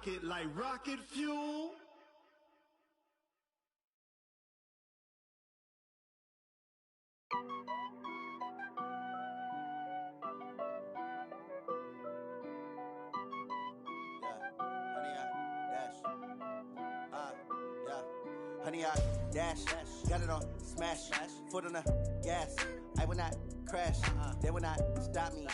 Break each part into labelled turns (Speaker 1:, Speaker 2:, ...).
Speaker 1: it like rocket fuel.
Speaker 2: Honey, I dash, got it on smash, foot on the gas. I will not crash, they will not stop me.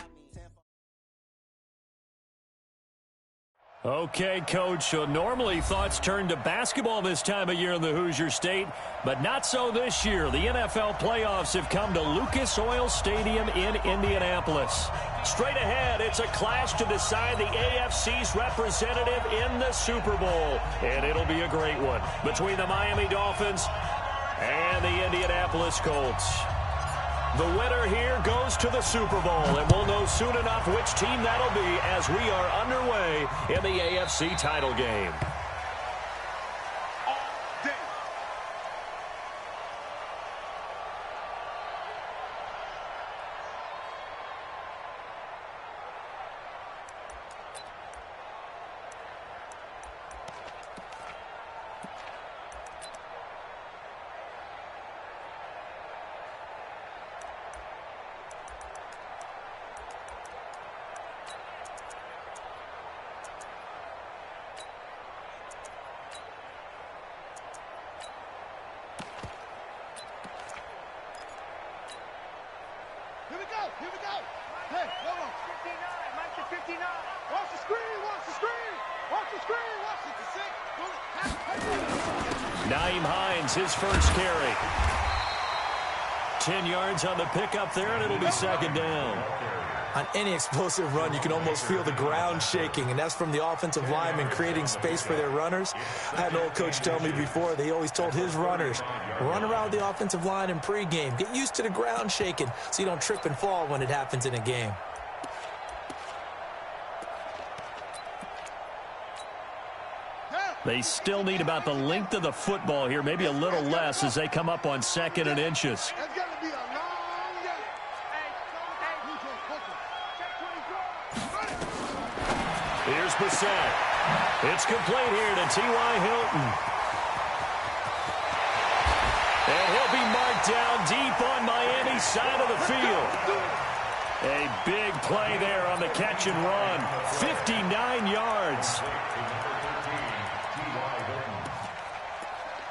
Speaker 3: Okay, Coach, so normally thoughts turn to basketball this time of year in the Hoosier State, but not so this year. The NFL playoffs have come to Lucas Oil Stadium in Indianapolis. Straight ahead, it's a clash to decide the AFC's representative in the Super Bowl, and it'll be a great one between the Miami Dolphins and the Indianapolis Colts. The winner here goes to the Super Bowl, and we'll know soon enough which team that'll be as we are underway in the AFC title game.
Speaker 4: Here we go. Hey, go on. 59, Mike to 59. Watch the screen, watch the screen. Watch the screen, watch it.
Speaker 3: Nyheim Hines, his first carry. 10 yards on the pickup there, and it'll be second down.
Speaker 5: On any explosive run, you can almost feel the ground shaking, and that's from the offensive linemen creating space for their runners. I had an old coach tell me before, they always told his runners, run around the offensive line in pregame. Get used to the ground shaking so you don't trip and fall when it happens in a game.
Speaker 3: They still need about the length of the football here, maybe a little less as they come up on 2nd and inches. Here's Bissett. It's complete here to T.Y. Hilton. And he'll be marked down deep on Miami's side of the field. A big play there on the catch and run. 59 yards.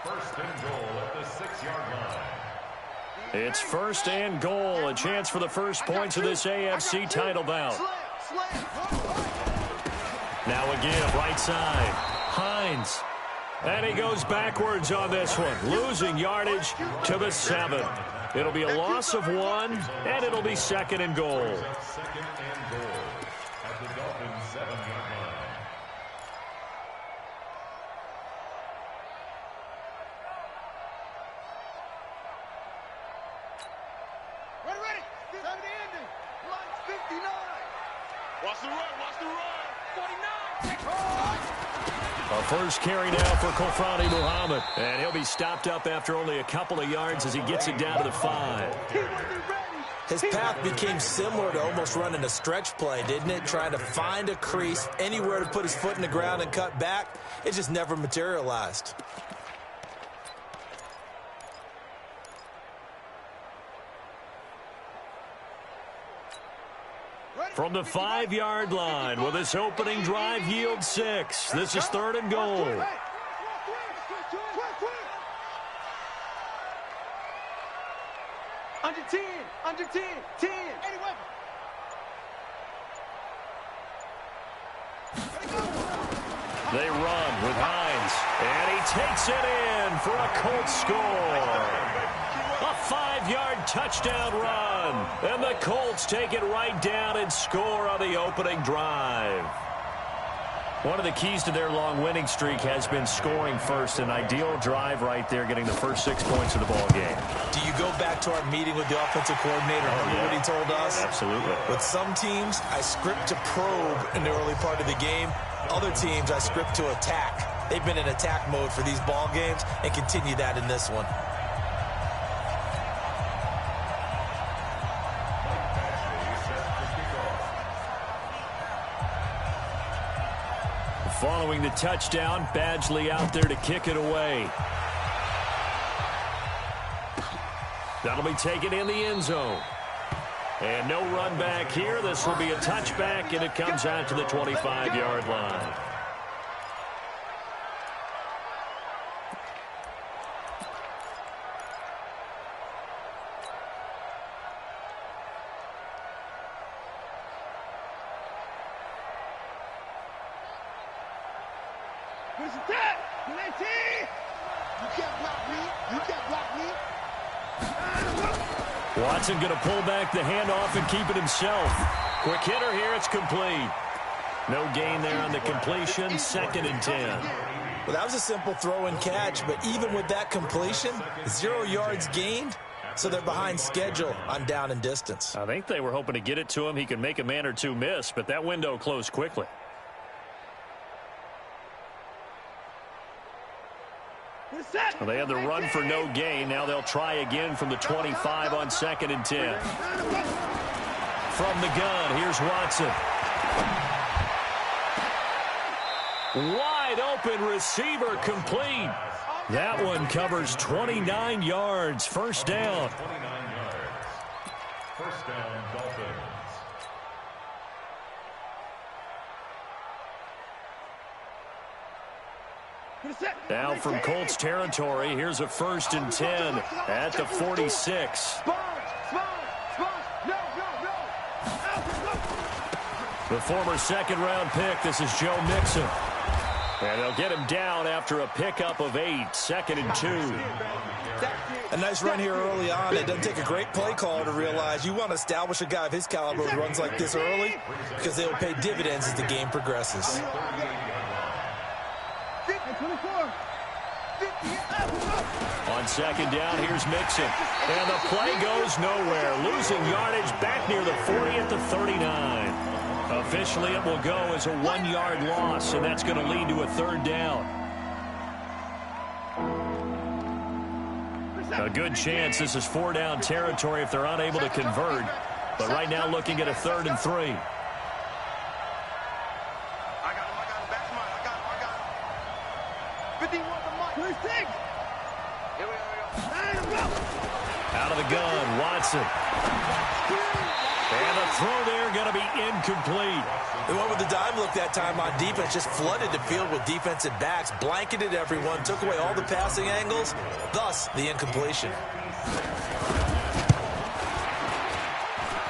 Speaker 6: First and goal at the 6-yard line.
Speaker 3: It's first and goal. A chance for the first points of this AFC title bout. Now again, right side. Hines. And he goes backwards on this one. Losing yardage to the 7. It'll be a loss of 1, and it'll be second and goal.
Speaker 6: Second and goal at the Dolphins' 7-yard line.
Speaker 4: Ready. Time to end it. Line 59. Watch the run. 49.
Speaker 3: A first carry now for Kofrani Muhammad. And he'll be stopped up after only a couple of yards as he gets it down to the 5.
Speaker 5: His path became similar to almost running a stretch play, didn't it? Trying to find a crease, anywhere to put his foot in the ground and cut back. It just never materialized.
Speaker 3: From the 5-yard line, will this opening drive yield 6? This is third and goal.
Speaker 4: Under 10. 10.
Speaker 3: They run with Hines, and he takes it in for a Colts score. A 5-yard touchdown run, and the Colts take it right down and score on the opening drive. One of the keys to their long winning streak has been scoring first. An ideal drive right there, getting the first 6 points of the ball game.
Speaker 5: Do you go back to our meeting with the offensive coordinator? Remember what he told us?
Speaker 3: Absolutely.
Speaker 5: With some teams, I script to probe in the early part of the game. Other teams, I script to attack. They've been in attack mode for these ball games and continue that in this one.
Speaker 3: Following the touchdown, Badgley out there to kick it away. That'll be taken in the end zone. And no run back here. This will be a touchback, and it comes out to the 25-yard line. Watson going to pull back the handoff and keep it himself. Quick hitter here. It's complete. No gain there on the completion. 2nd and 10.
Speaker 5: Well, that was a simple throw and catch, but even with that completion, 0 yards gained, so they're behind schedule on down and distance.
Speaker 3: I think they were hoping to get it to him. He could make a man or two miss, but that window closed quickly. Well, they had the run for no gain. Now they'll try again from the 25 on 2nd and 10. From the gun, here's Watson. Wide open receiver complete. That one covers 29 yards. First down.
Speaker 6: 29 yards. First down, Dolphins.
Speaker 3: Now from Colts territory, here's a 1st and 10 at the 46. The former 2nd-round pick, this is Joe Mixon. And they'll get him down after a pickup of 8, 2nd and 2.
Speaker 5: A nice run here early on. It doesn't take a great play caller to realize you want to establish a guy of his caliber who runs like this early because they will pay dividends as the game progresses.
Speaker 3: On 2nd down, here's Mixon. And the play goes nowhere. Losing yardage back near the 40 at the 39. Officially, it will go as a 1-yard loss, and that's going to lead to a 3rd down. A good chance this is 4-down territory if they're unable to convert. But right now looking at a 3rd and 3. Out of the gun, Watson. And the throw there going to be incomplete.
Speaker 5: They went with the dime look that time on defense, just flooded the field with defensive backs, blanketed everyone, took away all the passing angles, thus the incompletion.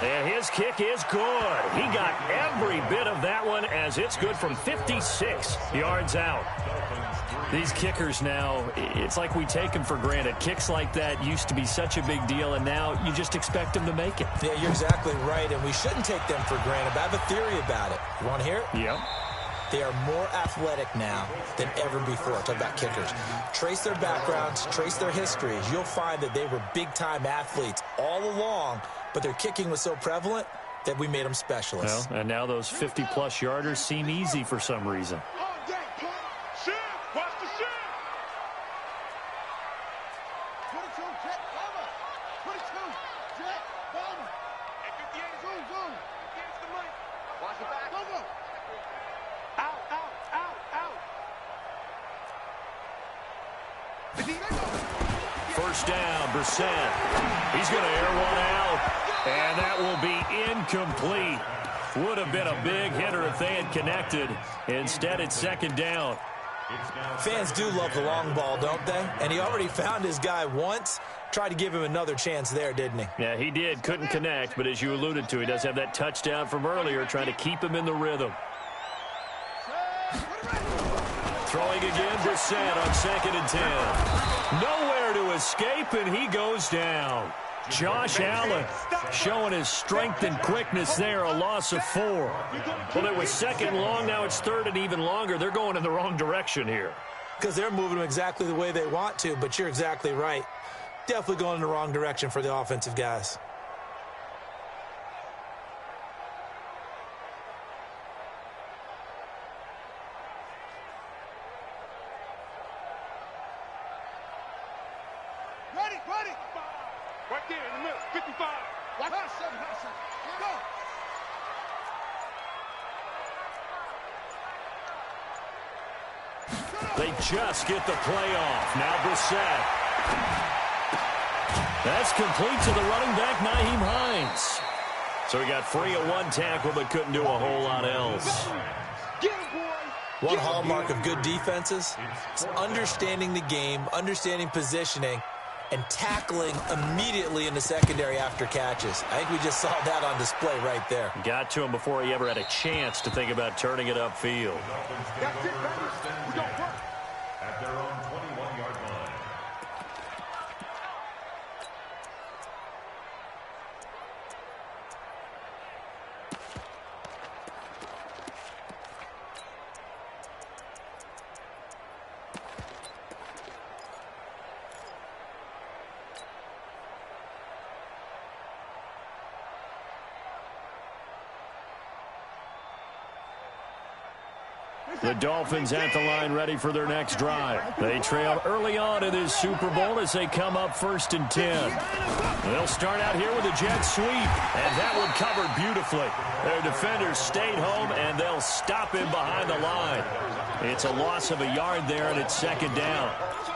Speaker 3: And his kick is good. He got every bit of that one as it's good from 56 yards out. These kickers now, it's like we take them for granted. Kicks like that used to be such a big deal, and now you just expect them to make it.
Speaker 5: Yeah, you're exactly right, and we shouldn't take them for granted. But I have a theory about it. You want to hear it?
Speaker 3: Yep.
Speaker 5: They are more athletic now than ever before. Talk about kickers. Trace their backgrounds, trace their histories. You'll find that they were big-time athletes all along, but their kicking was so prevalent that we made them specialists.
Speaker 3: Well, and now those 50-plus yarders seem easy for some reason. First down, Brissett. He's going to air one out, and that will be incomplete. Would have been a big hitter if they had connected. Instead, it's 2nd down.
Speaker 5: Fans do love the long ball, don't they? And he already found his guy once. Tried to give him another chance there, didn't he?
Speaker 3: Yeah, he did. Couldn't connect, but as you alluded to, he does have that touchdown from earlier, trying to keep him in the rhythm. Throwing again, Brissett on 2nd and 10. Nowhere to escape, and he goes down. Josh Allen showing his strength and quickness there, a loss of 4. Well, it was 2nd long, now it's 3rd and even longer. They're going in the wrong direction here.
Speaker 5: Because they're moving them exactly the way they want to, but you're exactly right. Definitely going in the wrong direction for the offensive guys.
Speaker 4: Right there in the middle, 55. Watch out, 7, go.
Speaker 3: They just get the play off. Now Brissett. That's complete to the running back, Nyheim Hines. So he got free of one tackle but couldn't do a whole lot else.
Speaker 5: One hallmark of good defenses is understanding the game, understanding positioning, and tackling immediately in the secondary after catches. I think we just saw that on display right there.
Speaker 3: Got to him before he ever had a chance to think about turning it upfield.
Speaker 4: That's it, baby. We don't work.
Speaker 6: At their own 21-yard line.
Speaker 3: The Dolphins at the line ready for their next drive. They trail early on in this Super Bowl as they come up 1st and 10. They'll start out here with a jet sweep, and that one covered beautifully. Their defenders stayed home, and they'll stop him behind the line. It's a loss of a yard there, and it's 2nd down.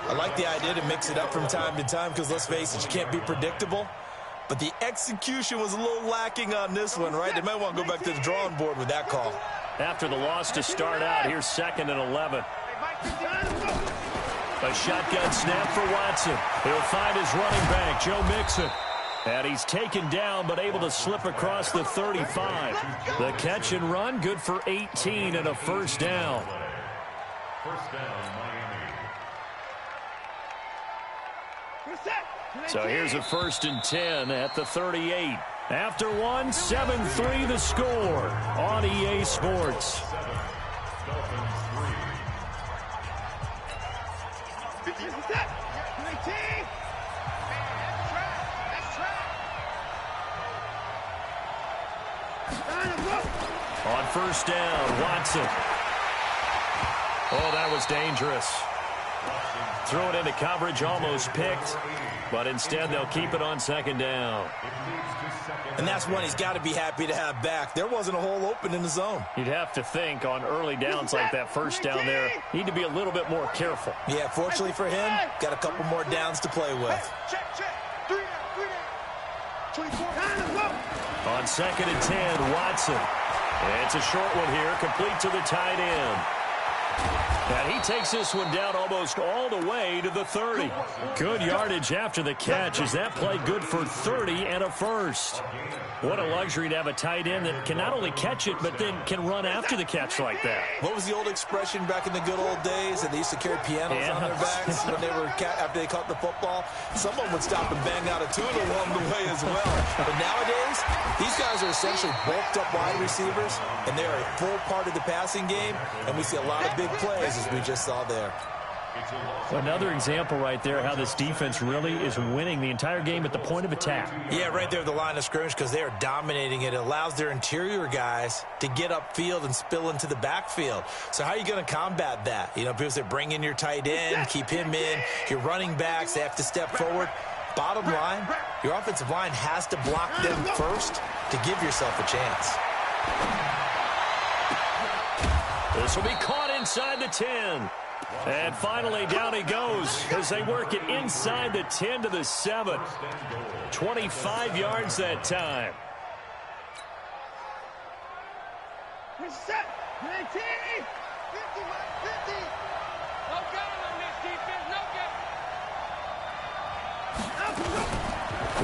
Speaker 5: I like the idea to mix it up from time to time because, let's face it, you can't be predictable. But the execution was a little lacking on this one, right? They might want to go back to the drawing board with that call.
Speaker 3: After the loss to start out, here's 2nd and 11. A shotgun snap for Watson. He'll find his running back, Joe Mixon. And he's taken down, but able to slip across the 35. The catch and run, good for 18 and a 1st down.
Speaker 6: First down, Miami.
Speaker 3: So here's a 1st and 10 at the 38. After one, 7-3 the score on EA Sports. On 1st down, Watson. Oh, that was dangerous. Threw it into coverage, almost picked, but instead they'll keep it on 2nd down.
Speaker 5: And that's one he's got to be happy to have back. There wasn't a hole open in the zone.
Speaker 3: You'd have to think on early downs like that 1st down there, need to be a little bit more careful.
Speaker 5: Yeah, fortunately for him, got a couple more downs to play with.
Speaker 4: Check. 3 down. 24.
Speaker 3: On 2nd and 10, Watson. It's a short one here, complete to the tight end. And he takes this one down almost all the way to the 30. Good yardage after the catch as that play good for 30 and a 1st. What a luxury to have a tight end that can not only catch it, but then can run after the catch like that.
Speaker 5: What was the old expression back in the good old days that they used to carry pianos on their backs when they were after they caught the football? Someone would stop and bang out a tune along the way as well. But nowadays, these guys are essentially bulked up wide receivers, and they're a full part of the passing game, and we see a lot of big plays as we just saw there.
Speaker 3: Another example right there how this defense really is winning the entire game at the point of attack.
Speaker 5: Yeah, right there at the line of scrimmage because they are dominating it. It allows their interior guys to get upfield and spill into the backfield. So how are you going to combat that? You know, people say bring in your tight end, keep him in. Your running backs, they have to step forward. Bottom line, your offensive line has to block them first to give yourself a chance.
Speaker 3: This will be caught inside the 10. And finally, down he goes as they work it inside the 10 to the 7. 25 yards that time.
Speaker 4: Reset. 19. 50, 50. No game on this defense. No game.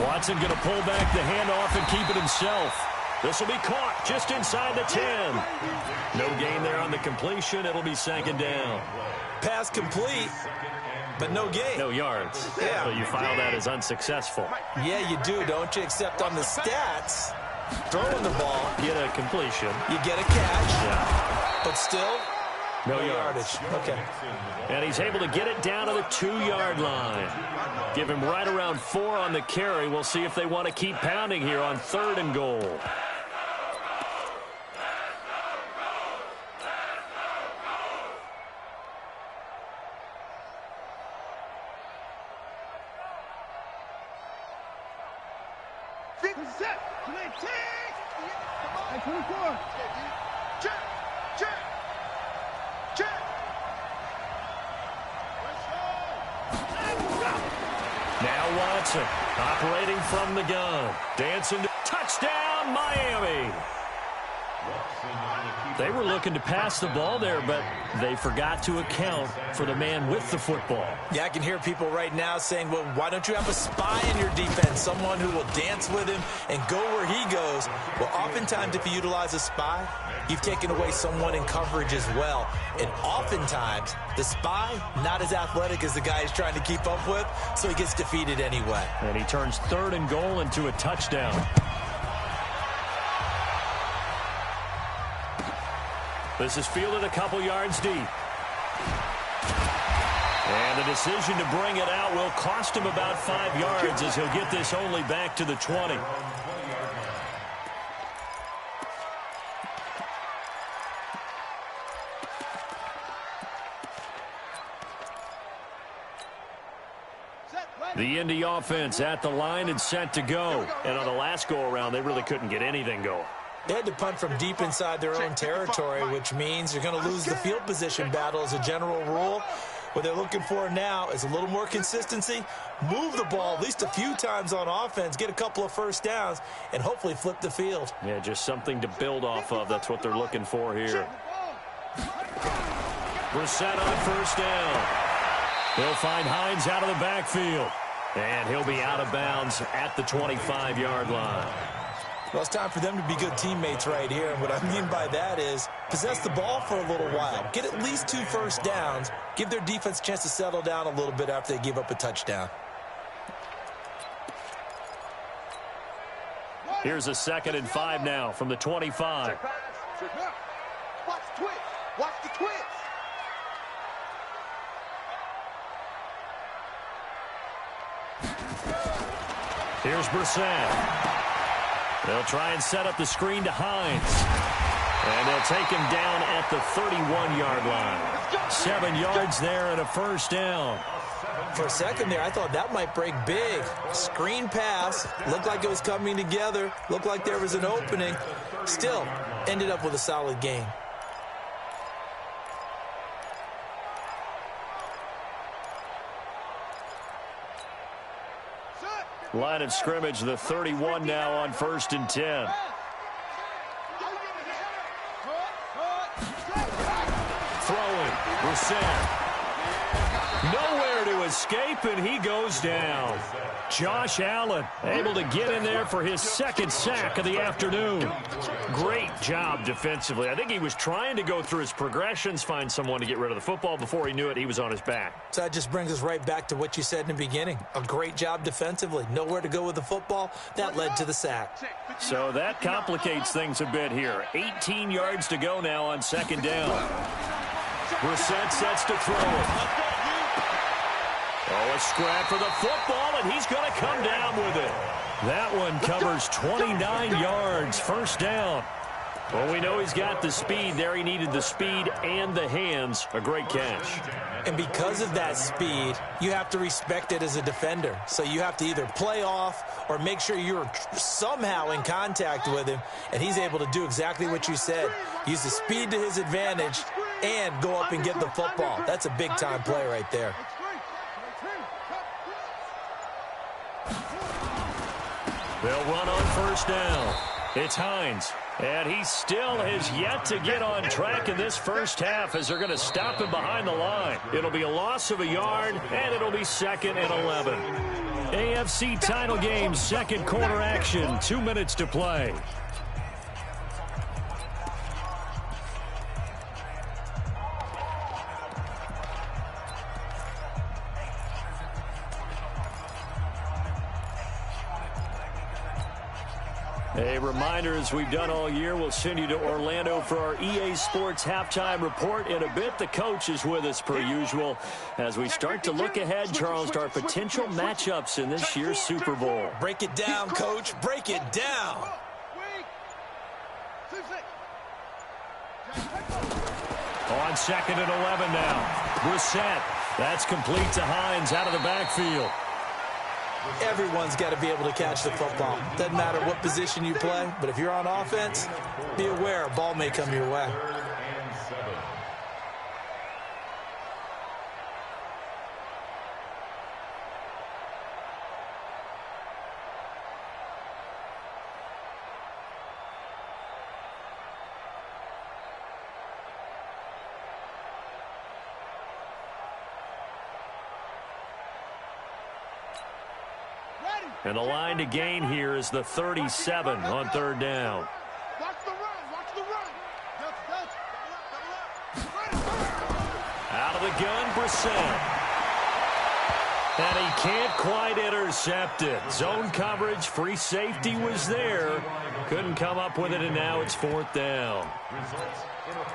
Speaker 3: Watson going to pull back the handoff and keep it himself. This will be caught just inside the 10. No gain there on the completion. It'll be 2nd down.
Speaker 5: Pass complete, but no gain.
Speaker 3: No yards.
Speaker 5: Yeah.
Speaker 3: So you file that as unsuccessful.
Speaker 5: Yeah, you do, don't you? Except on the stats, throwing the ball,
Speaker 3: Get a completion.
Speaker 5: you get a catch,
Speaker 3: Yeah.
Speaker 5: but still,
Speaker 3: No yardage.
Speaker 5: Okay.
Speaker 3: And he's able to get it down to the 2-yard line. Give him right around 4 on the carry. We'll see if they want to keep pounding here on 3rd and goal.
Speaker 4: Set. 19. 24. Check.
Speaker 3: Watson operating from the gun. Dancing to touchdown, Miami. They were looking to pass the ball there, but they forgot to account for the man with the football.
Speaker 5: Yeah, I can hear people right now saying, well, why don't you have a spy in your defense, someone who will dance with him and go where he goes? Well, oftentimes if you utilize a spy, you've taken away someone in coverage as well. And oftentimes, the spy, not as athletic as the guy he's trying to keep up with, so he gets defeated anyway.
Speaker 3: And he turns 3rd and goal into a touchdown. This is fielded a couple yards deep. And the decision to bring it out will cost him about 5 yards as he'll get this only back to the 20. The Indy offense at the line and set to go. And on the last go-around, they really couldn't get anything going.
Speaker 5: They had to punt from deep inside their own territory, which means you're going to lose the field position battle as a general rule. What they're looking for now is a little more consistency, move the ball at least a few times on offense, get a couple of first downs, and hopefully flip the field.
Speaker 3: Yeah, just something to build off of. That's what they're looking for here. Brissett on 1st down. He'll find Hines out of the backfield. And he'll be out of bounds at the 25-yard line.
Speaker 5: Well, it's time for them to be good teammates right here. And what I mean by that is possess the ball for a little while. Get at least 2 first downs. Give their defense a chance to settle down a little bit after they give up a touchdown.
Speaker 3: Here's a 2nd and 5 now from the 25.
Speaker 4: Watch the twist. Watch the twist.
Speaker 3: Here's Brissett. They'll try and set up the screen to Hines. And they'll take him down at the 31-yard line. 7 yards there and a first down.
Speaker 5: For a second there, I thought that might break big. Screen pass. Looked like it was coming together. Looked like there was an opening. Still, ended up with a solid gain.
Speaker 3: Line of scrimmage, the 31 now on 1st and 10. Throwing, Brissett. Nowhere to escape, and he goes down. Josh Allen able to get in there for his 2nd sack of the afternoon. Great job defensively. I think he was trying to go through his progressions, find someone to get rid of the football. Before he knew it, he was on his back.
Speaker 5: So that just brings us right back to what you said in the beginning. A great job defensively. Nowhere to go with the football. That led to the sack.
Speaker 3: So that complicates things a bit here. 18 yards to go now on 2nd down. Brissett sets to throw it. Oh, a scrap for the football, and he's going to come down with it. That one covers 29 yards, 1st down. Well, we know he's got the speed there. He needed the speed and the hands. A great catch.
Speaker 5: And because of that speed, you have to respect it as a defender. So you have to either play off or make sure you're somehow in contact with him, and he's able to do exactly what you said. Use the speed to his advantage and go up and get the football. That's a big-time play right there.
Speaker 3: They'll run on 1st down. It's Hines. And he still has yet to get on track in this first half as they're going to stop him behind the line. It'll be a loss of a yard, and it'll be 2nd and 11. AFC title game, 2nd quarter action, 2 minutes to play. A reminder, as we've done all year, we'll send you to Orlando for our EA Sports halftime report. In a bit, the coach is with us per usual as we start to look ahead, Charles, to our potential matchups in this year's Super Bowl.
Speaker 5: Break it down, Coach. Break it down.
Speaker 3: On 2nd and 11 now. Brissett. That's complete to Hines out of the backfield.
Speaker 5: Everyone's got to be able to catch the football. Doesn't matter what position you play, but if you're on offense, be aware a ball may come your way.
Speaker 3: And the line to gain here is the 37 on third down.
Speaker 4: Watch the run. Watch the run.
Speaker 3: Out of the gun, Brissett. And he can't quite intercept it. Zone coverage, free safety was there. Couldn't come up with it, and now it's fourth down.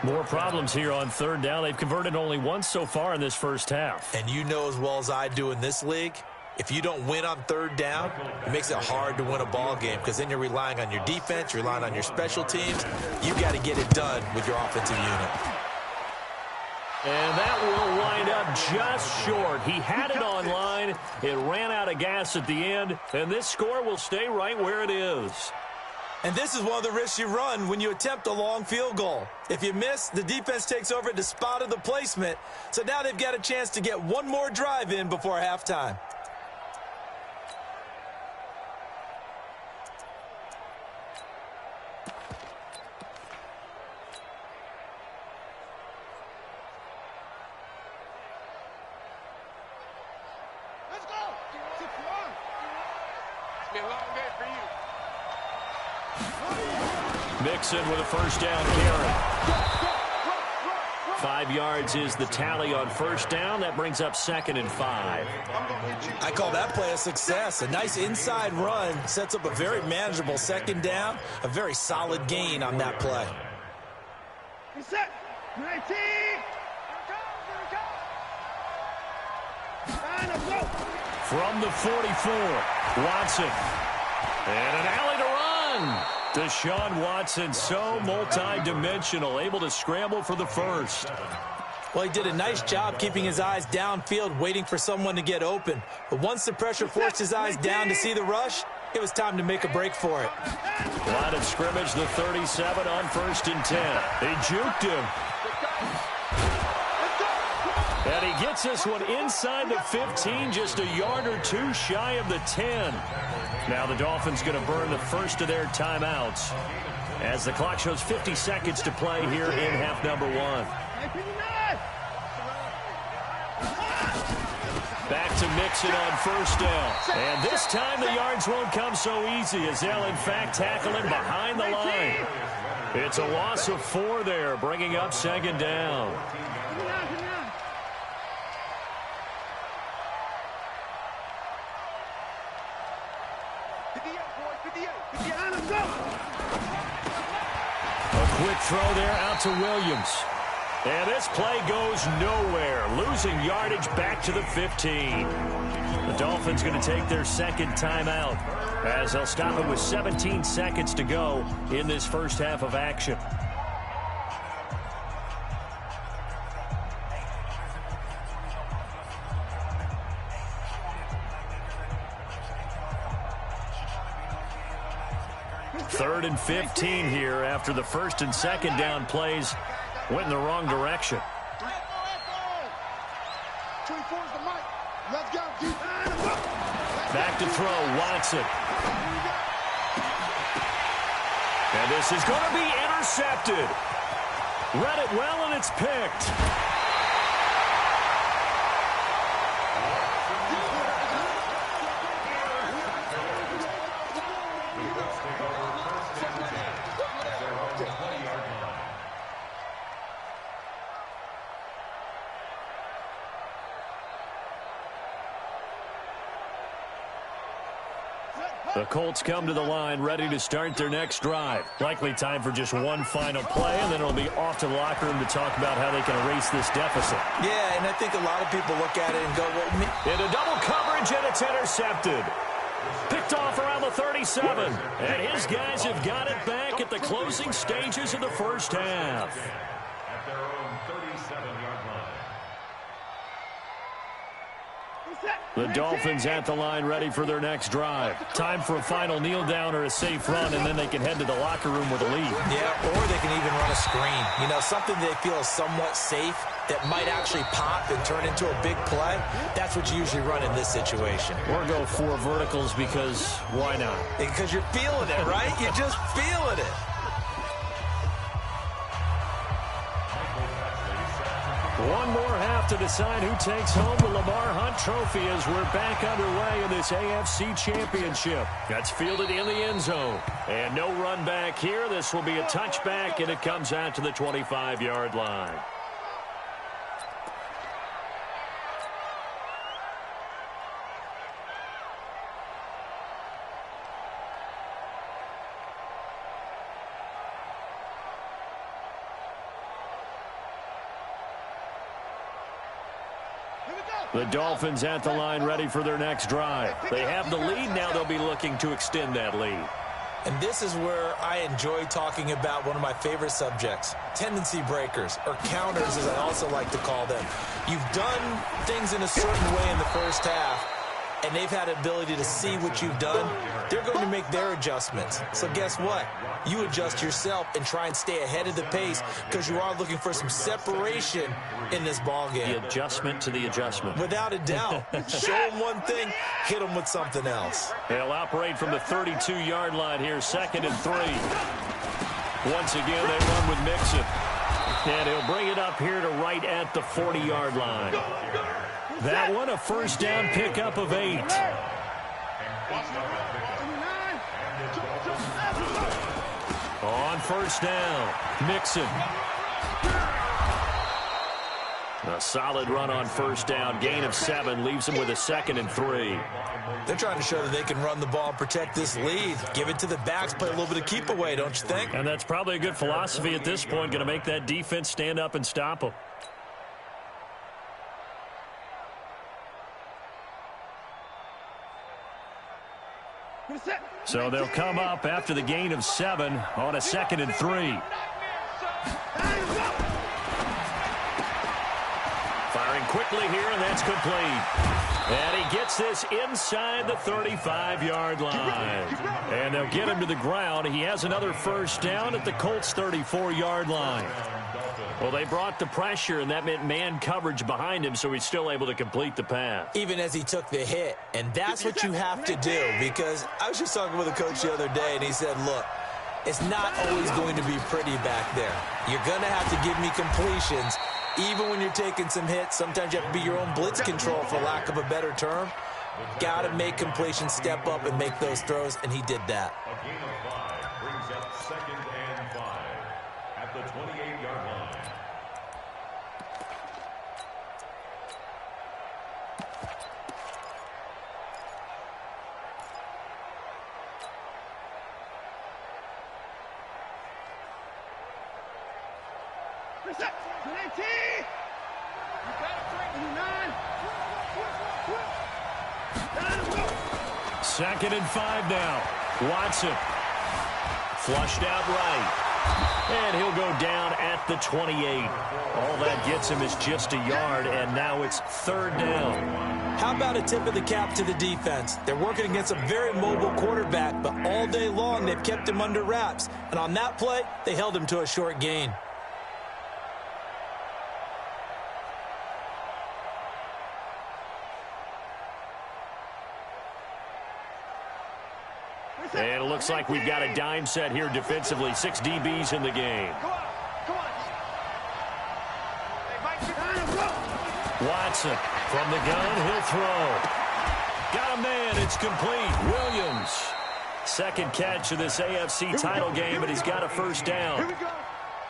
Speaker 3: More problems here on third down. They've converted only once so far in this first half.
Speaker 5: And you know as well as I do in this league, if you don't win on third down, it makes it hard to win a ball game because then you're relying on your defense, you're relying on your special teams. You got to get it done with your offensive unit.
Speaker 3: And that will wind up just short. He had it on line. It ran out of gas at the end, and this score will stay right where it is.
Speaker 5: And this is one of the risks you run when you attempt a long field goal. If you miss, the defense takes over at the spot of the placement. So now they've got a chance to get one more drive in before halftime.
Speaker 4: Let's go. 6-1. It's been a long day for you.
Speaker 3: Mixon with a first down carry. 5 yards is the tally on first down. That brings up 2nd and 5.
Speaker 5: I call that play a success. A nice inside run sets up a very manageable second down. A very solid gain on that play.
Speaker 4: Set. 19.
Speaker 3: From the 44, Watson. And an alley to run. Deshaun Watson, so multi-dimensional, able to scramble for the first.
Speaker 5: Well, he did a nice job keeping his eyes downfield, waiting for someone to get open. But once the pressure forced his eyes down to see the rush, it was time to make a break for it.
Speaker 3: Line of scrimmage, the 37 on 1st and 10. They juked him. And he gets this one inside the 15, just a yard or two shy of the 10. Now the Dolphins going to burn the first of their timeouts as the clock shows 50 seconds to play here in half number 1. Back to Mixon on first down. And this time the yards won't come so easy as they'll in fact tackle him behind the line. It's a loss of 4 there, bringing up 2nd down. A quick throw there out to Williams. And this play goes nowhere, losing yardage back to the 15. The Dolphins going to take their 2nd timeout as they'll stop it with 17 seconds to go in this first half of action. Third and 15 here after the 1st and 2nd down plays went in the wrong direction.
Speaker 4: 24 is the mic. Let's go.
Speaker 3: Back to throw, Watson. And this is going to be intercepted. Read it well, and it's picked. The Colts come to the line ready to start their next drive. Likely time for just one final play, and then it'll be off to the locker room to talk about how they can erase this deficit.
Speaker 5: Yeah, and I think a lot of people look at it and go, well,
Speaker 3: into double coverage, and it's intercepted. Picked off around the 37, and his guys have got it back at the closing stages of the first half.
Speaker 6: At their own 37-yard line.
Speaker 3: The Dolphins at the line ready for their next drive. Time for a final kneel down or a safe run, and then they can head to the locker room with a lead.
Speaker 5: Yeah, or they can even run a screen. You know, something they feel is somewhat safe that might actually pop and turn into a big play. That's what you usually run in this situation.
Speaker 3: Or go 4 verticals because why not?
Speaker 5: Because you're feeling it, right? You're just feeling it.
Speaker 3: One more half to decide who takes home the Lamar Hunt Trophy as we're back underway in this AFC Championship. That's fielded in the end zone. And no run back here. This will be a touchback, and it comes out to the 25-yard line. The Dolphins at the line ready for their next drive. They have the lead. Now they'll be looking to extend that lead.
Speaker 5: And this is where I enjoy talking about one of my favorite subjects, tendency breakers, or counters as I also like to call them. You've done things in a certain way in the first half, and they've had ability to see what you've done. They're going to make their adjustments. So guess what? You adjust yourself and try and stay ahead of the pace because you are looking for some separation in this ball game.
Speaker 3: The adjustment to the adjustment.
Speaker 5: Without a doubt. Show them one thing, hit them with something else.
Speaker 3: They'll operate from the 32-yard line here, 2nd and 3. Once again, they run with Mixon. And he'll bring it up here to right at the 40-yard line. That one, a first down pickup of 8. On first down, Mixon. A solid run on first down. Gain of 7 leaves him with a 2nd and 3.
Speaker 5: They're trying to show that they can run the ball and protect this lead. Give it to the backs, play a little bit of keep away, don't you think?
Speaker 3: And that's probably a good philosophy at this point. Going to make that defense stand up and stop them. So they'll come up after the gain of 7 on a 2nd and 3. Firing quickly here, and that's complete. And he gets this inside the 35-yard line. And they'll get him to the ground. He has another first down at the Colts' 34-yard line. Well, they brought the pressure, and that meant man coverage behind him, so he's still able to complete the pass.
Speaker 5: Even as he took the hit. And that's what you have to do, because I was just talking with a coach the other day, and he said, look, it's not always going to be pretty back there. You're going to have to give me completions. Even when you're taking some hits, sometimes you have to be your own blitz control, for lack of a better term. Got to make completions, step up, and make those throws, and he did that.
Speaker 6: A gain of 5 brings up 2nd and 5 at the 28-yard line.
Speaker 3: Second and 5 now. Watson. Flushed out right. And he'll go down at the 28. All that gets him is just a yard, and now it's 3rd down.
Speaker 5: How about a tip of the cap to the defense? They're working against a very mobile quarterback, but all day long they've kept him under wraps. And on that play, they held him to a short gain.
Speaker 3: And it looks like we've got a dime set here defensively. 6 DBs in the game. Watson from the gun. He'll throw. Got a man. It's complete. Williams. Second catch of this AFC title game, and he's got a first down.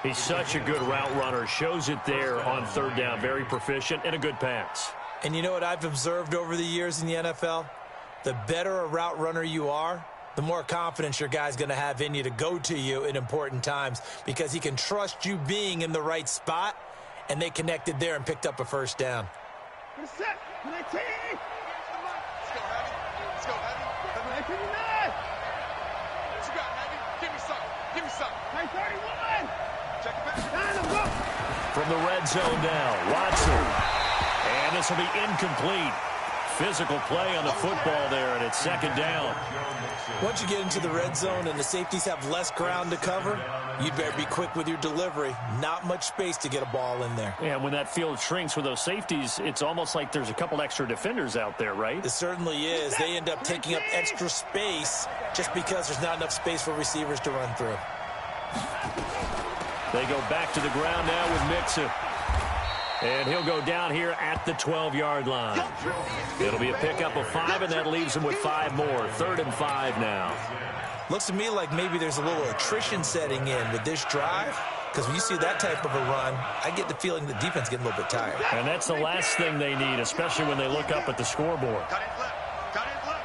Speaker 3: He's such a good route runner. Shows it there on 3rd down. Very proficient and a good pass.
Speaker 5: And you know what I've observed over the years in the NFL? The better a route runner you are, the more confidence your guy's going to have in you to go to you in important times, because he can trust you being in the right spot, and they connected there and picked up a first down.
Speaker 4: Let's go, Heavy. Let's go, Heavy. What you got, Heavy? Give me something. Give me something. 31. Check it back.
Speaker 3: From the red zone now, Watson. And this will be incomplete. Physical play on the football there, and it's 2nd down.
Speaker 5: Once you get into the red zone and the safeties have less ground to cover, you'd better be quick with your delivery. Not much space to get a ball in there.
Speaker 3: Yeah, when that field shrinks with those safeties, it's almost like there's a couple extra defenders out there, right?
Speaker 5: It certainly is. They end up taking up extra space just because there's not enough space for receivers to run through.
Speaker 3: They go back to the ground now with Mixon. And he'll go down here at the 12-yard line. It'll be a pickup of 5, and that leaves him with 5 more. 3rd and 5 now.
Speaker 5: Looks to me like maybe there's a little attrition setting in with this drive, because when you see that type of a run, I get the feeling the defense getting a little bit tired.
Speaker 3: And that's the last thing they need, especially when they look up at the scoreboard.
Speaker 4: Cut it left. Cut it left.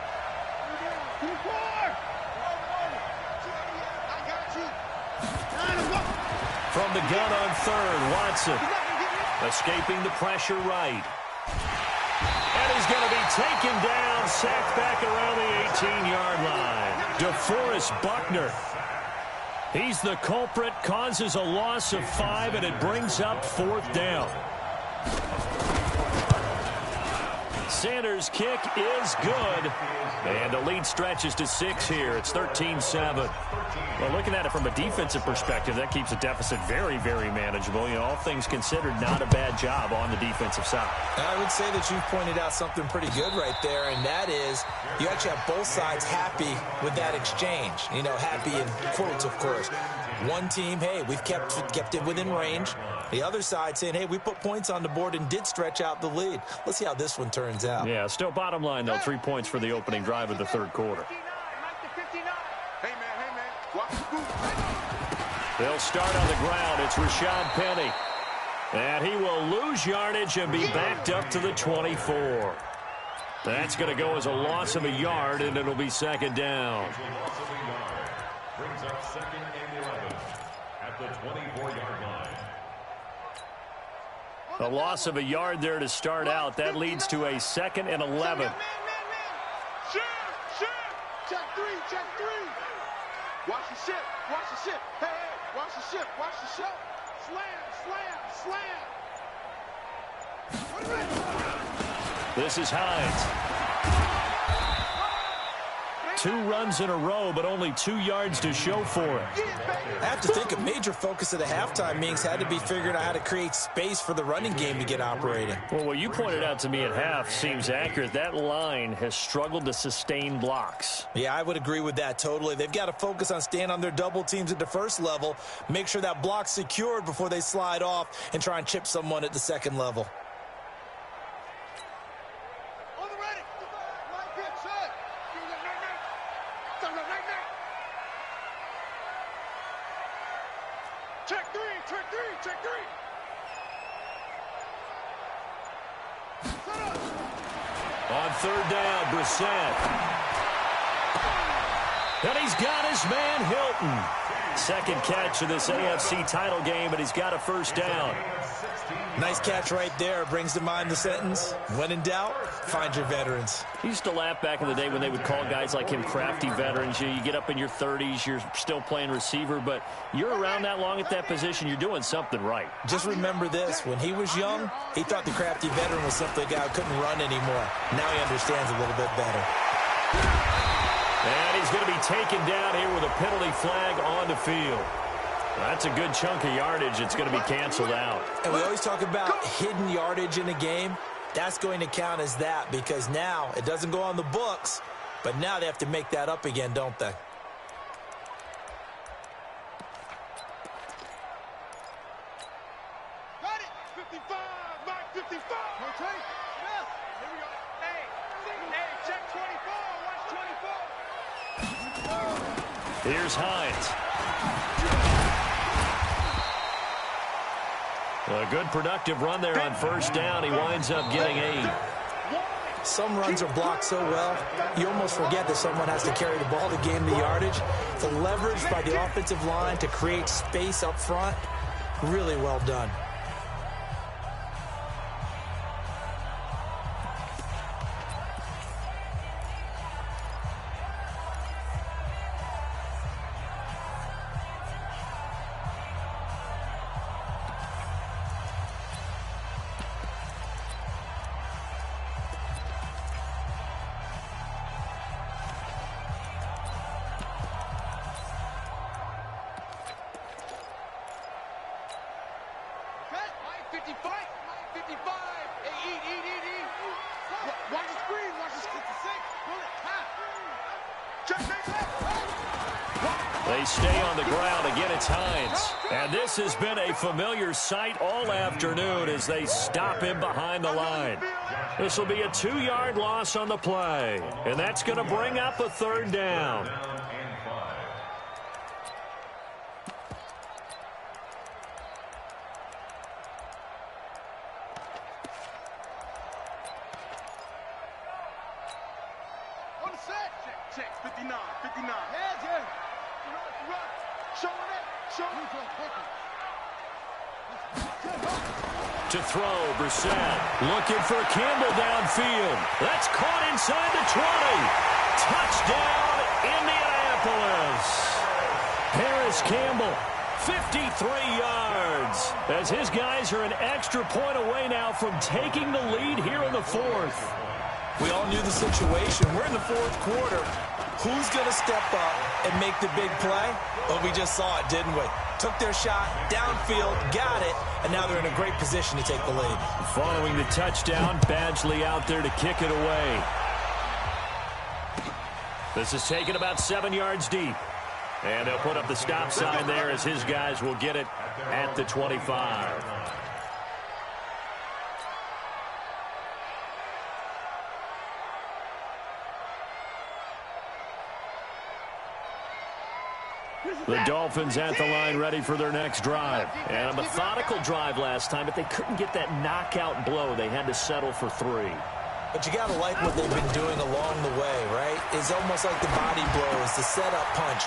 Speaker 4: I got you.
Speaker 3: From the gun on 3rd, Watson escaping the pressure right. And he's going to be taken down, sacked back around the 18-yard line. DeForest Buckner. He's the culprit, causes a loss of 5, and it brings up 4th down. Sanders' kick is good. And the lead stretches to 6 here. It's 13-7. Well, looking at it from a defensive perspective, that keeps the deficit very, very manageable. You know, all things considered, not a bad job on the defensive side.
Speaker 5: I would say that you've pointed out something pretty good right there, and that is you actually have both sides happy with that exchange. You know, happy in quotes, of course. One team, hey, we've kept it within range. The other side saying, hey, we put points on the board and did stretch out the lead. Let's see how this one turns out.
Speaker 3: Yeah, still bottom line, though, 3 points for the opening drive of the 3rd quarter.
Speaker 4: Hey, man. Watch the boot.
Speaker 3: They'll start on the ground. It's Rashad Penny. And he will lose yardage and be backed up to the 24. That's going to go as a loss of a yard, and it'll be 2nd down.
Speaker 6: Brings up 2nd and 11 at the 24-yard line.
Speaker 3: A loss of a yard there to start out. That leads to a 2nd and 11.
Speaker 4: Shift. Check 3. Watch the shift. Hey, watch the shift. Slam.
Speaker 3: This is Hines. 2 runs in a row, but only 2 yards to show for it.
Speaker 5: I have to think a major focus of the halftime meetings had to be figuring out how to create space for the running game to get operating.
Speaker 3: Well, what you pointed out to me at half seems accurate. That line has struggled to sustain blocks.
Speaker 5: Yeah, I would agree with that totally. They've got to focus on staying on their double teams at the first level, make sure that block's secured before they slide off and try and chip someone at the second level.
Speaker 4: Check 3.
Speaker 3: On 3rd down, Brissett. And he's got his man, Hilton. 2nd catch of this AFC title game, and he's got a 1st down.
Speaker 5: Nice catch right there. Brings to mind the sentence, when in doubt, find your veterans.
Speaker 3: He used to laugh back in the day when they would call guys like him crafty veterans. You get up in your 30s, you're still playing receiver, but you're around that long at that position, you're doing something right.
Speaker 5: Just remember this, when he was young, he thought the crafty veteran was simply a guy who couldn't run anymore. Now he understands a little bit better.
Speaker 3: And he's going to be taken down here with a penalty flag on the field. That's a good chunk of yardage. It's going to be canceled out.
Speaker 5: And we always talk about hidden yardage in a game. That's going to count as that because now it doesn't go on the books, but now they have to make that up again, don't they?
Speaker 4: Got it. 55. Mark 55. Rotate. Smith. Here we go. Hey, check 24. Watch 24.
Speaker 3: Here's Hines. A good productive run there on 1st down. He winds up getting 8.
Speaker 5: Some runs are blocked so well, you almost forget that someone has to carry the ball to gain the yardage. The leverage by the offensive line to create space up front, really well done.
Speaker 4: Check 6.
Speaker 3: They stay on the ground. Again, it's Hines. And this has been a familiar sight all afternoon as they stop him behind the line. This will be a 2-yard loss on the play. And that's going to bring up a 3rd down.
Speaker 4: Check, 59. Yeah. Run. Show it.
Speaker 3: To throw, Brissett looking for Campbell downfield. That's caught inside the 20. Touchdown, Indianapolis. Harris Campbell, 53 yards. As his guys are an extra point away now from taking the lead here in the 4th.
Speaker 5: We all knew the situation. We're in the 4th quarter. Who's going to step up and make the big play? Well, we just saw it, didn't we? Took their shot, downfield, got it, and now they're in a great position to take the lead.
Speaker 3: Following the touchdown, Badgley out there to kick it away. This is taken about 7 yards deep. And they'll put up the stop sign there as his guys will get it at the 25. The Dolphins at the line ready for their next drive. And a methodical drive last time, but they couldn't get that knockout blow. They had to settle for 3.
Speaker 5: But you got to like what they've been doing along the way, right? It's almost like the body blows, the setup punch.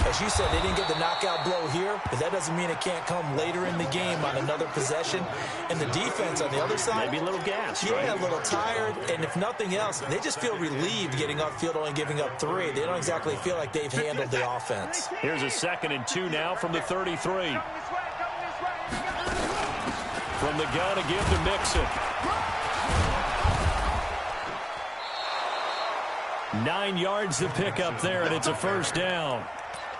Speaker 5: As you said, they didn't get the knockout blow here, but that doesn't mean it can't come later in the game on another possession. And the defense on the other side,
Speaker 3: maybe a little gassed,
Speaker 5: yeah,
Speaker 3: right?
Speaker 5: A little tired. And if nothing else, they just feel relieved getting upfield, only giving up 3. They don't exactly feel like they've handled the offense.
Speaker 3: Here's a 2nd and 2 now from the 33. From the gun, a give to Mixon. 9 yards to pick up there, and it's a 1st down.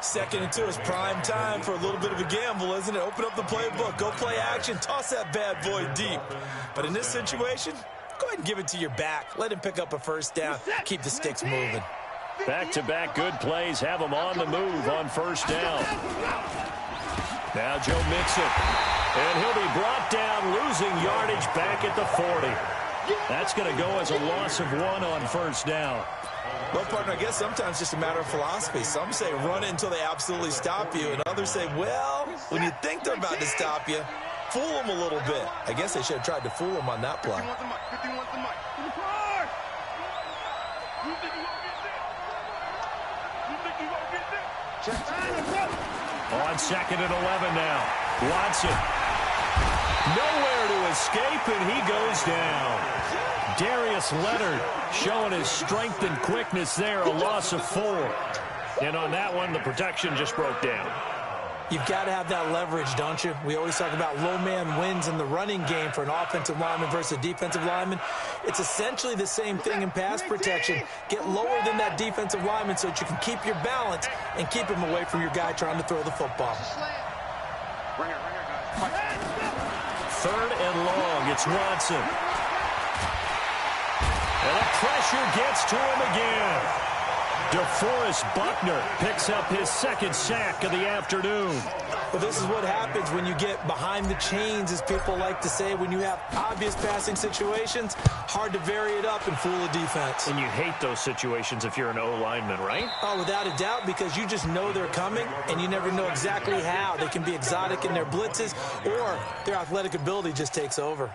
Speaker 5: 2nd and 2 is prime time for a little bit of a gamble, isn't it? Open up the playbook, go play action, toss that bad boy deep. But in this situation, go ahead and give it to your back. Let him pick up a 1st down. Keep the sticks moving.
Speaker 3: Back-to-back good plays have him on the move on 1st down. Now Joe Mixon. And he'll be brought down, losing yardage back at the 40. That's going to go as a loss of 1 on 1st down.
Speaker 5: Well, partner, I guess sometimes it's just a matter of philosophy. Some say run it until they absolutely stop you, and others say, well, when you think they're about to stop you, fool them a little bit. I guess they should have tried to fool them on that play.
Speaker 4: 51 the mic. You think you gonna get this?
Speaker 3: On 2nd and 11 now. Watson. Nowhere to escape, and he goes down. Darius Leonard showing his strength and quickness there, a loss of 4. And on that one, the protection just broke down.
Speaker 5: You've got to have that leverage, don't you? We always talk about low man wins in the running game for an offensive lineman versus a defensive lineman. It's essentially the same thing in pass protection. Get lower than that defensive lineman so that you can keep your balance and keep him away from your guy trying to throw the football.
Speaker 4: Bring it, guys.
Speaker 3: 3rd and long, it's Watson. And the pressure gets to him again. DeForest Buckner picks up his 2nd sack of the afternoon.
Speaker 5: Well, this is what happens when you get behind the chains, as people like to say. When you have obvious passing situations, hard to vary it up and fool a defense.
Speaker 3: And you hate those situations if you're an O-lineman, right?
Speaker 5: Oh, without a doubt, because you just know they're coming, and you never know exactly how. They can be exotic in their blitzes, or their athletic ability just takes over.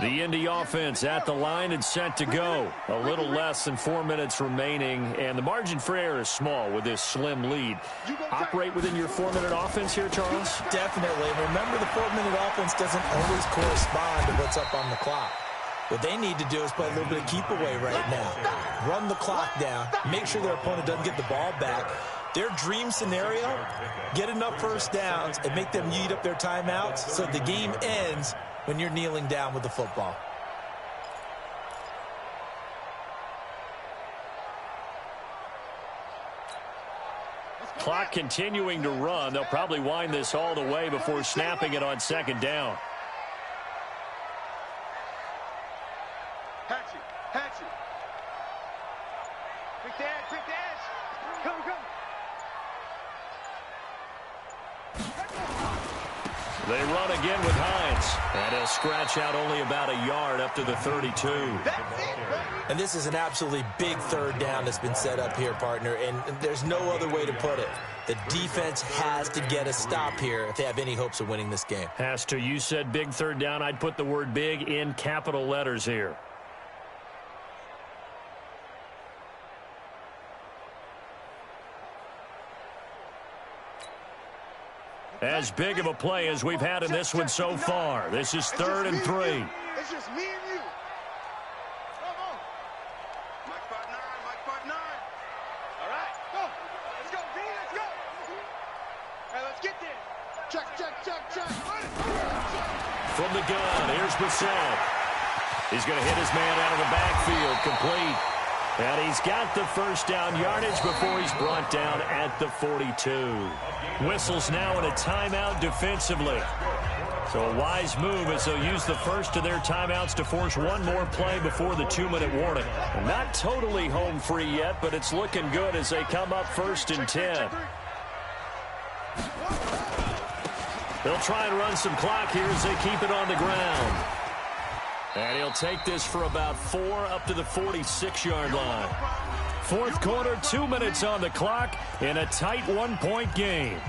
Speaker 3: The Indy offense at the line and set to go. A little less than 4 minutes remaining, and the margin for error is small with this slim lead. Operate within your 4-minute offense here, Charles?
Speaker 5: Definitely. And remember, the 4-minute offense doesn't always correspond to what's up on the clock. What they need to do is play a little bit of keep away right now. Run the clock down. Make sure their opponent doesn't get the ball back. Their dream scenario, get enough 1st downs and make them eat up their timeouts so the game ends when you're kneeling down with the football.
Speaker 3: Clock continuing to run. They'll probably wind this all the way before snapping it on 2nd down.
Speaker 4: Pick the edge, pick the edge. Come, come.
Speaker 3: They run again with Hines, and he'll scratch out only about a yard up to the 32.
Speaker 5: And this is an absolutely big third down that's been set up here, partner, and there's no other way to put it. The defense has to get a stop here if they have any hopes of winning this game.
Speaker 3: Has to. You said big third down. I'd put the word big in capital letters here. As big of a play as we've had in this one so far. This is 3rd and 3.
Speaker 4: It's just me and you. Come on. Mike 5-9, Mike 5-9. All right, go. Let's go, D, let's go. All right, let's get there. Check.
Speaker 3: From the gun, here's Brissett. He's going to hit his man out of the backfield, complete. And he's got the first down yardage before he's brought down at the 42. Whistles now in a timeout defensively. So a wise move as they'll use the first of their timeouts to force one more play before the 2-minute warning. Not totally home free yet, but it's looking good as they come up 1st and 10. They'll try and run some clock here as they keep it on the ground. And he'll take this for about 4 up to the 46-yard line. 4th quarter, 2 minutes on the clock in a tight 1-point game.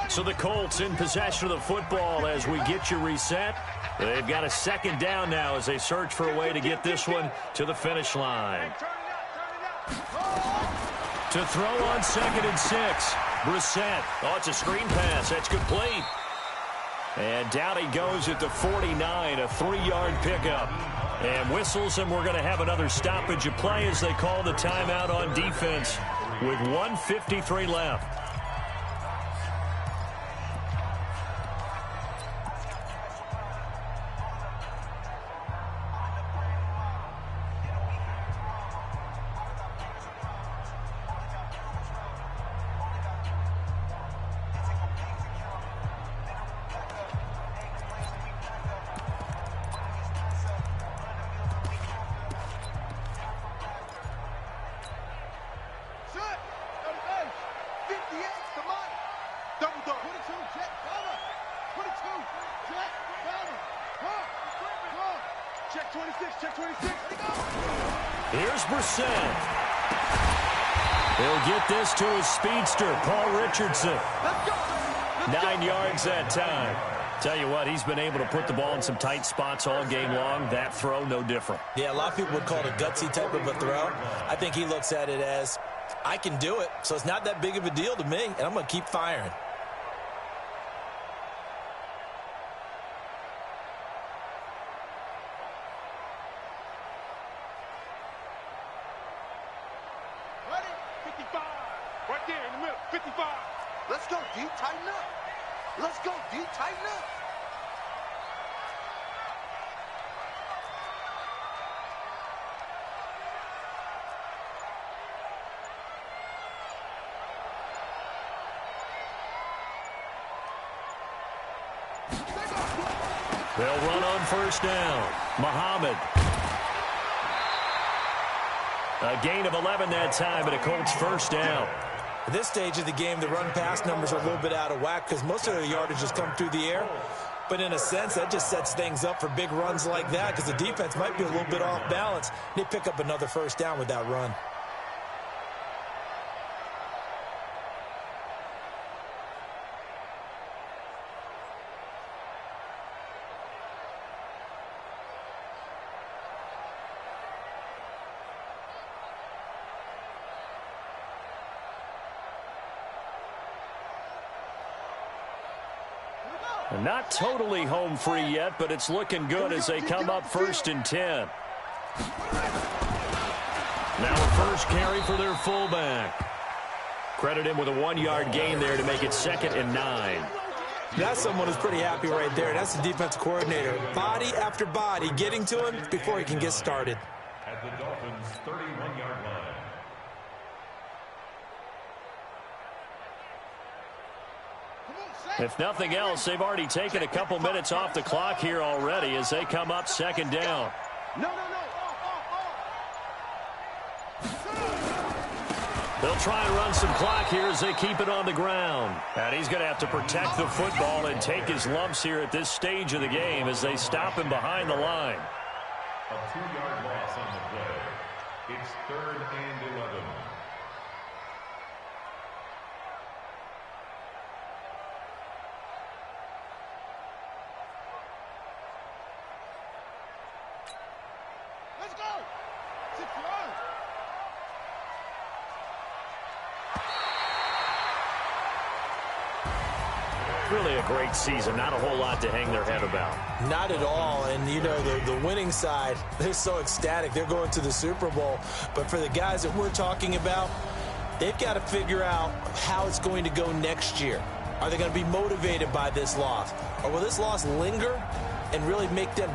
Speaker 3: So the Colts in possession of the football as we get you reset. They've got a 2nd down now as they search for a way to get this one to the finish line. To throw on 2nd and 6. Brissett. Oh, it's a screen pass. That's complete. And down he goes at the 49, a 3-yard pickup. And whistles, and we're going to have another stoppage of play as they call the timeout on defense with 1:53 left. Here's Brissett. He'll get this to his speedster, Paul Richardson. 9 yards that time. Tell you what, he's been able to put the ball in some tight spots all game long. That throw, no different.
Speaker 5: Yeah, a lot of people would call it a gutsy type of a throw. I think he looks at it as, I can do it, so it's not that big of a deal to me, and I'm going to keep firing.
Speaker 2: Let's go, D. Tighten up. Let's go, D. Tighten up.
Speaker 3: They'll run on 1st down. Muhammad. A gain of 11 that time, and a Colts 1st down.
Speaker 5: At this stage of the game, the run-pass numbers are a little bit out of whack because most of their yardage has come through the air. But in a sense, that just sets things up for big runs like that because the defense might be a little bit off balance. They pick up another 1st down with that run.
Speaker 3: Not totally home free yet, but it's looking good as they come up 1st and 10. Now a first carry for their fullback. Credit him with a 1-yard gain there to make it 2nd and 9.
Speaker 5: That's someone who's pretty happy right there. That's the defense coordinator. Body after body getting to him before he can get started.
Speaker 6: At the Dolphins' 31-yard line.
Speaker 3: If nothing else, they've already taken a couple minutes off the clock here already as they come up second down. They'll try and run some clock here as they keep it on the ground. And he's going to have to protect the football and take his lumps here at this stage of the game as they stop him behind the line.
Speaker 6: A 2-yard loss on the play. It's 3rd and 11.
Speaker 4: Let's go. 6 yards.
Speaker 3: Really a great season. Not a whole lot to hang their head about.
Speaker 5: Not at all. And, you know, the winning side, they're so ecstatic. They're going to the Super Bowl. But for the guys that we're talking about, they've got to figure out how it's going to go next year. Are they going to be motivated by this loss? Or will this loss linger and really make them,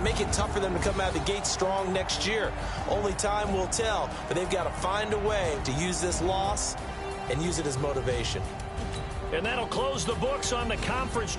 Speaker 5: make it tough for them to come out of the gate strong next year? Only time will tell. But they've got to find a way to use this loss and use it as motivation.
Speaker 3: And that'll close the books on the conference